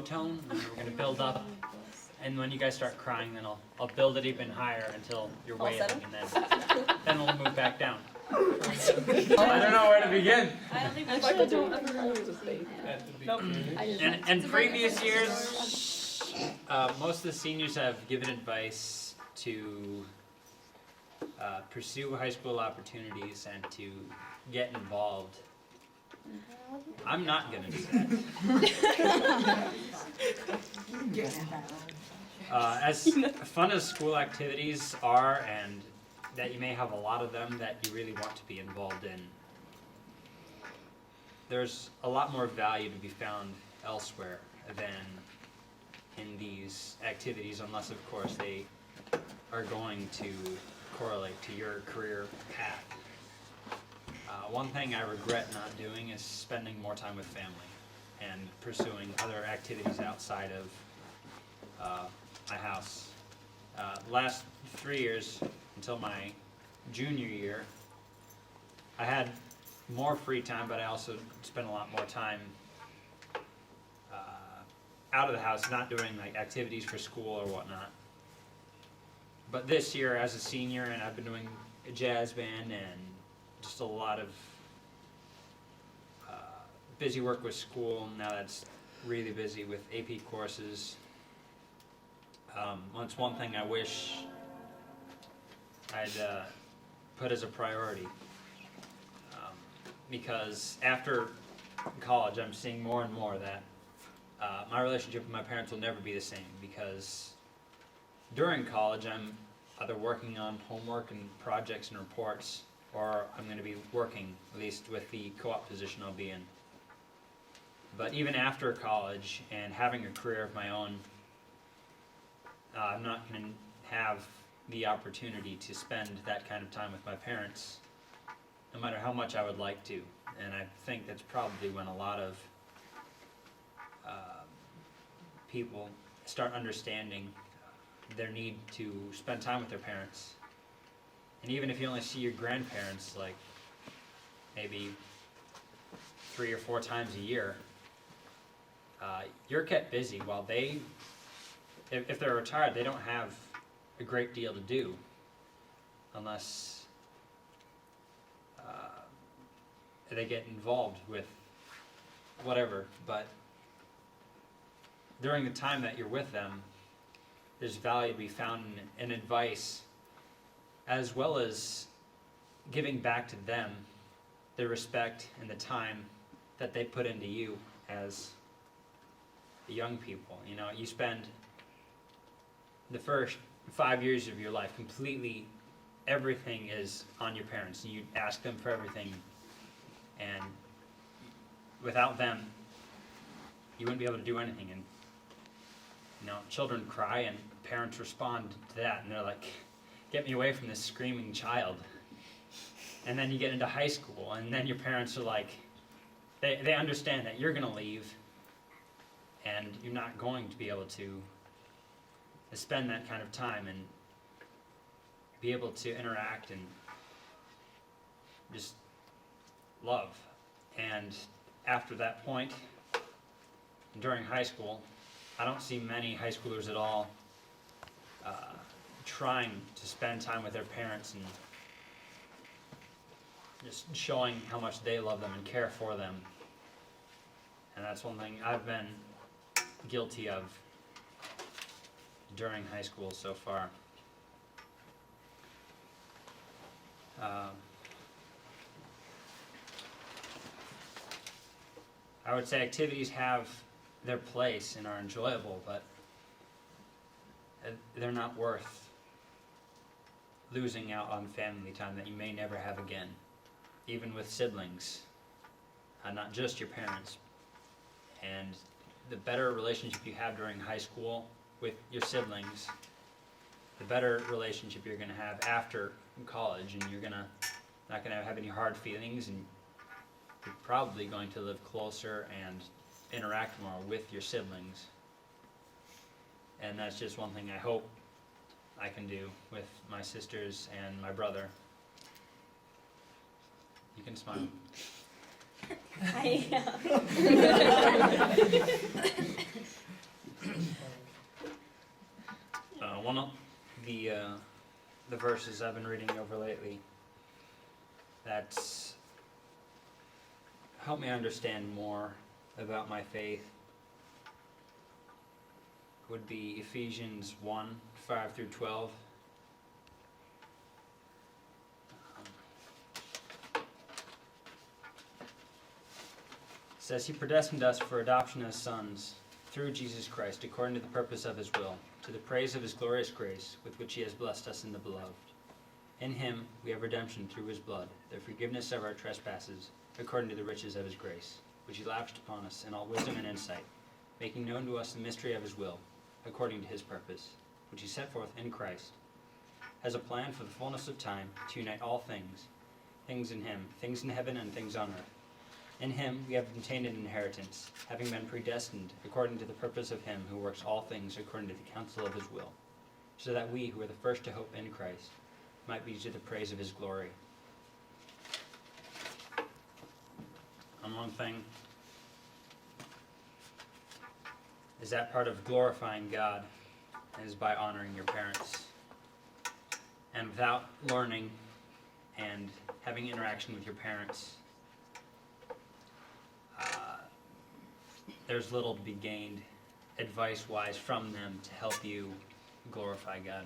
tone, and we're going to build up. And when you guys start crying, then I'll build it even higher until you're wailing, and then we'll move back down. I don't know where to begin. I don't think we Actually, should. And previous years, most of the seniors have given advice to pursue high school opportunities and to get involved. I'm not going to do that. As fun as school activities are, and that you may have a lot of them that you really want to be involved in, there's a lot more value to be found elsewhere than in these activities, unless of course they are going to correlate to your career path. One thing I regret not doing is spending more time with family and pursuing other activities outside of my house. Last 3 years, until my junior year, I had more free time, but I also spent a lot more time out of the house, not doing like activities for school or whatnot. But this year, as a senior, and I've been doing a jazz band and just a lot of busy work with school. Now that's really busy with AP courses. It's one thing I wish I'd put as a priority, because after college I'm seeing more and more that my relationship with my parents will never be the same, because during college I'm either working on homework and projects and reports, or I'm going to be working, at least with the co-op position I'll be in. But even after college and having a career of my own, I'm not going to have the opportunity to spend that kind of time with my parents, no matter how much I would like to. And I think that's probably when a lot of people start understanding their need to spend time with their parents. And even if you only see your grandparents like maybe 3 or 4 times a year, you're kept busy while they, if they're retired, they don't have a great deal to do unless they get involved with whatever. But during the time that you're with them, there's value to be found in advice, as well as giving back to them the respect and the time that they put into you as young people. You know, you spend the first 5 years of your life completely, everything is on your parents. You ask them for everything, and without them, you wouldn't be able to do anything. And you know, children cry, and parents respond to that, and they're like, "Get me away from this screaming child." And then you get into high school, and then your parents are like, they understand that you're going to leave, and you're not going to be able to spend that kind of time and be able to interact and just love. And after that point, during high school, I don't see many high schoolers at all trying to spend time with their parents and just showing how much they love them and care for them. And that's one thing I've been guilty of during high school so far. I would say activities have their place and are enjoyable, but they're not worth losing out on family time that you may never have again, even with siblings, not just your parents. And the better relationship you have during high school with your siblings, the better relationship you're going to have after college, and you're not going to have any hard feelings, and you're probably going to live closer and interact more with your siblings. And that's just one thing I hope I can do with my sisters and my brother. You can smile. one of the verses I've been reading over lately that's helped me understand more about my faith would be Ephesians 1:5-12. It says, He predestined us for adoption as sons through Jesus Christ, according to the purpose of His will, to the praise of His glorious grace, with which He has blessed us in the Beloved. In Him we have redemption through His blood, the forgiveness of our trespasses, according to the riches of His grace, which He lavished upon us in all wisdom and insight, making known to us the mystery of His will, according to His purpose, which He set forth in Christ, as a plan for the fullness of time, to unite all things, things in Him, things in heaven and things on earth. In Him we have obtained an inheritance, having been predestined according to the purpose of Him who works all things according to the counsel of His will, so that we who are the first to hope in Christ might be to the praise of His glory. And one thing is that part of glorifying God is by honoring your parents. And without learning and having interaction with your parents, there's little to be gained advice-wise from them to help you glorify God.